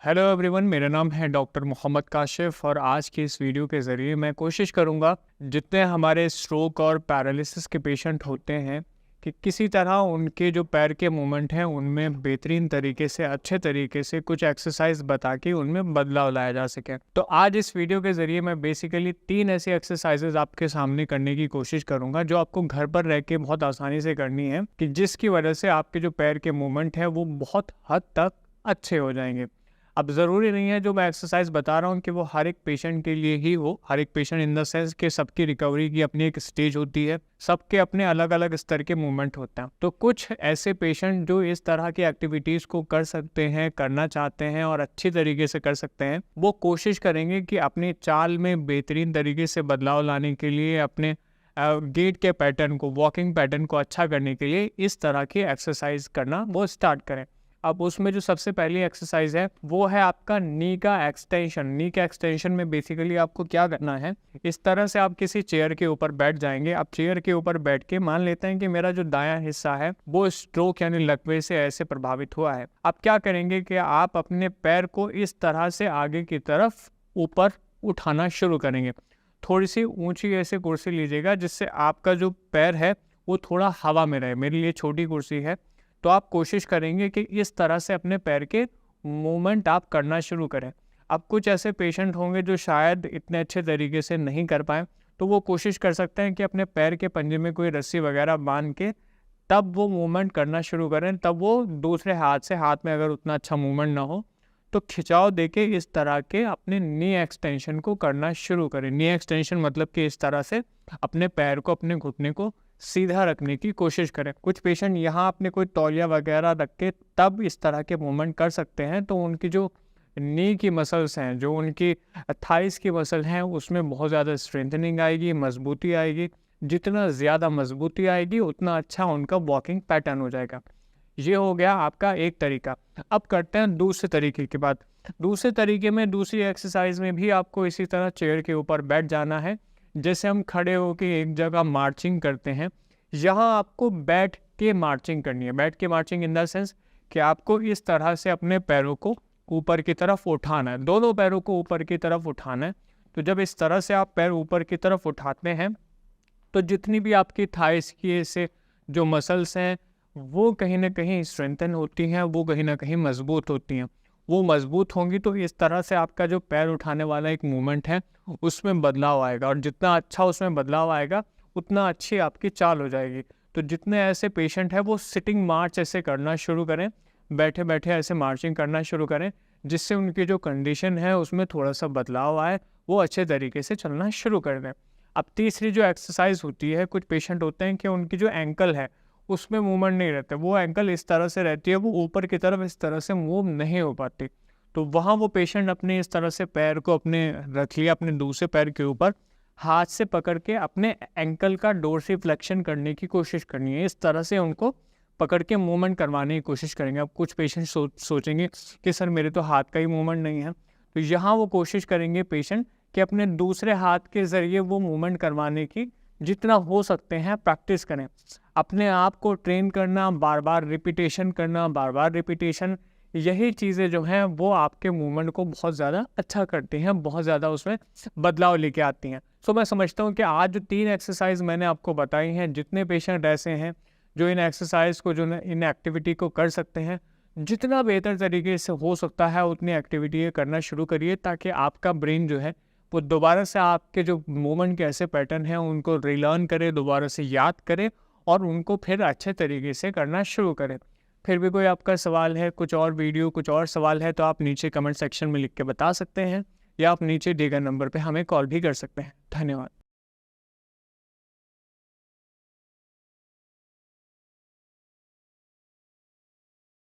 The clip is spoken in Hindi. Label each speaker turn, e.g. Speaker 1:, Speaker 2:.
Speaker 1: हेलो एवरीवन, मेरा नाम है डॉक्टर मोहम्मद काशिफ और आज की इस वीडियो के ज़रिए मैं कोशिश करूंगा जितने हमारे स्ट्रोक और पैरालिसिस के पेशेंट होते हैं कि किसी तरह उनके जो पैर के मूवमेंट हैं उनमें बेहतरीन तरीके से अच्छे तरीके से कुछ एक्सरसाइज बता के उनमें बदलाव लाया जा सके। तो आज इस वीडियो के ज़रिए मैं बेसिकली 3 ऐसी एक्सरसाइजेज आपके सामने करने की कोशिश करूंगा जो आपको घर पर रह के बहुत आसानी से करनी है कि जिसकी वजह से आपके जो पैर के मूवमेंट हैं वो बहुत हद तक अच्छे हो जाएंगे। अब ज़रूरी नहीं है जो मैं एक्सरसाइज बता रहा हूँ कि वो हर एक पेशेंट के लिए ही हो। हर एक पेशेंट इन द सेंस कि सबकी रिकवरी की अपनी एक स्टेज होती है, सबके अपने अलग अलग स्तर के मूवमेंट होते हैं। तो कुछ ऐसे पेशेंट जो इस तरह की एक्टिविटीज़ को कर सकते हैं, करना चाहते हैं और अच्छी तरीके से कर सकते हैं, वो कोशिश करेंगे कि अपनी चाल में बेहतरीन तरीके से बदलाव लाने के लिए, अपने गेट के पैटर्न को, वॉकिंग पैटर्न को अच्छा करने के लिए इस तरह की एक्सरसाइज करना वो स्टार्ट करें। अब उसमें जो सबसे पहली एक्सरसाइज है वो है आपका नी का एक्सटेंशन। नी का एक्सटेंशन में बेसिकली आपको क्या करना है, इस तरह से आप किसी चेयर के ऊपर बैठ जाएंगे। आप चेयर के ऊपर बैठ के मान लेते हैं कि मेरा जो दायां हिस्सा है वो स्ट्रोक यानी लकवे से ऐसे प्रभावित हुआ है। आप क्या करेंगे कि आप अपने पैर को इस तरह से आगे की तरफ ऊपर उठाना शुरू करेंगे। थोड़ी सी ऊंची ऐसे कुर्सी लीजिएगा जिससे आपका जो पैर है वो थोड़ा हवा में रहे। मेरे लिए छोटी कुर्सी है तो आप कोशिश करेंगे कि इस तरह से अपने पैर के मूवमेंट आप करना शुरू करें। अब कुछ ऐसे पेशेंट होंगे जो शायद इतने अच्छे तरीके से नहीं कर पाए, तो वो कोशिश कर सकते हैं कि अपने पैर के पंजे में कोई रस्सी वगैरह बांध के तब वो मूवमेंट करना शुरू करें। तब वो दूसरे हाथ से, हाथ में अगर उतना अच्छा मूवमेंट ना हो तो खिंचाव देके इस तरह के अपने नी एक्सटेंशन को करना शुरू करें। नी एक्सटेंशन मतलब कि इस तरह से अपने पैर को, अपने घुटने को सीधा रखने की कोशिश करें। कुछ पेशेंट यहाँ अपने कोई तौलिया वगैरह रख के तब इस तरह के मूवमेंट कर सकते हैं, तो उनकी जो नी की मसल्स हैं, जो उनकी थाइस की मसल हैं, उसमें बहुत ज़्यादा स्ट्रेंथनिंग आएगी, मजबूती आएगी। जितना ज़्यादा मजबूती आएगी उतना अच्छा उनका वॉकिंग पैटर्न हो जाएगा। ये हो गया आपका एक तरीका। अब करते हैं दूसरे तरीके की बात। दूसरे तरीके में, दूसरी एक्सरसाइज में भी आपको इसी तरह चेयर के ऊपर बैठ जाना है। जैसे हम खड़े होकर एक जगह मार्चिंग करते हैं, यहाँ आपको बैठ के मार्चिंग करनी है। बैठ के मार्चिंग इन द सेंस कि आपको इस तरह से अपने पैरों को ऊपर की तरफ उठाना है, दोनों पैरों को ऊपर की तरफ उठाना है। तो जब इस तरह से आप पैर ऊपर की तरफ उठाते हैं तो जितनी भी आपकी थाइस की ऐसे जो मसल्स हैं वो कहीं ना कहीं स्ट्रेंथन होती हैं, वो कहीं ना कहीं मजबूत होती हैं। वो मजबूत होंगी तो इस तरह से आपका जो पैर उठाने वाला एक मूवमेंट है उसमें बदलाव आएगा, और जितना अच्छा उसमें बदलाव आएगा उतना अच्छी आपकी चाल हो जाएगी। तो जितने ऐसे पेशेंट हैं वो सिटिंग मार्च ऐसे करना शुरू करें, बैठे बैठे ऐसे मार्चिंग करना शुरू करें, जिससे उनकी जो कंडीशन है उसमें थोड़ा सा बदलाव आए, वो अच्छे तरीके से चलना शुरू कर दें। अब तीसरी जो एक्सरसाइज होती है, कुछ पेशेंट होते हैं कि उनकी जो एंकल है उसमें मूवमेंट नहीं रहता, वो एंकल इस तरह से रहती है, वो ऊपर की तरफ इस तरह से मूव नहीं हो पाती। तो वहाँ वो पेशेंट अपने इस तरह से पैर को अपने रख लिया, अपने दूसरे पैर के ऊपर हाथ से पकड़ के अपने एंकल का डोर्सिफ्लेक्शन करने की कोशिश करनी है। इस तरह से उनको पकड़ के मूवमेंट करवाने की कोशिश करेंगे। अब कुछ पेशेंट सोचेंगे कि सर मेरे तो हाथ का ही मूवमेंट नहीं है, तो यहाँ वो कोशिश करेंगे पेशेंट कि अपने दूसरे हाथ के ज़रिए वो मूवमेंट करवाने की जितना हो सकते हैं प्रैक्टिस करें। अपने आप को ट्रेन करना, बार बार रिपीटेशन करना, बार बार रिपीटेशन, यही चीज़ें जो हैं वो आपके मूवमेंट को बहुत ज़्यादा अच्छा करती हैं, बहुत ज़्यादा उसमें बदलाव लेके आती हैं। सो मैं समझता हूँ कि आज जो 3 एक्सरसाइज मैंने आपको बताई हैं, जितने पेशेंट ऐसे हैं जो इन एक्सरसाइज को, जो इन एक्टिविटी को कर सकते हैं, जितना बेहतर तरीके से हो सकता है उतनी एक्टिविटी करना शुरू करिए, ताकि आपका ब्रेन जो है वो दोबारा से आपके जो मूवमेंट के ऐसे पैटर्न हैं उनको रिलर्न करे, दोबारा से याद करे और उनको फिर अच्छे तरीके से करना शुरू करें। फिर भी कोई आपका सवाल है, कुछ और वीडियो, कुछ और सवाल है, तो आप नीचे कमेंट सेक्शन में लिख के बता सकते हैं, या आप नीचे दिए गए नंबर पे हमें कॉल भी कर सकते हैं। धन्यवाद।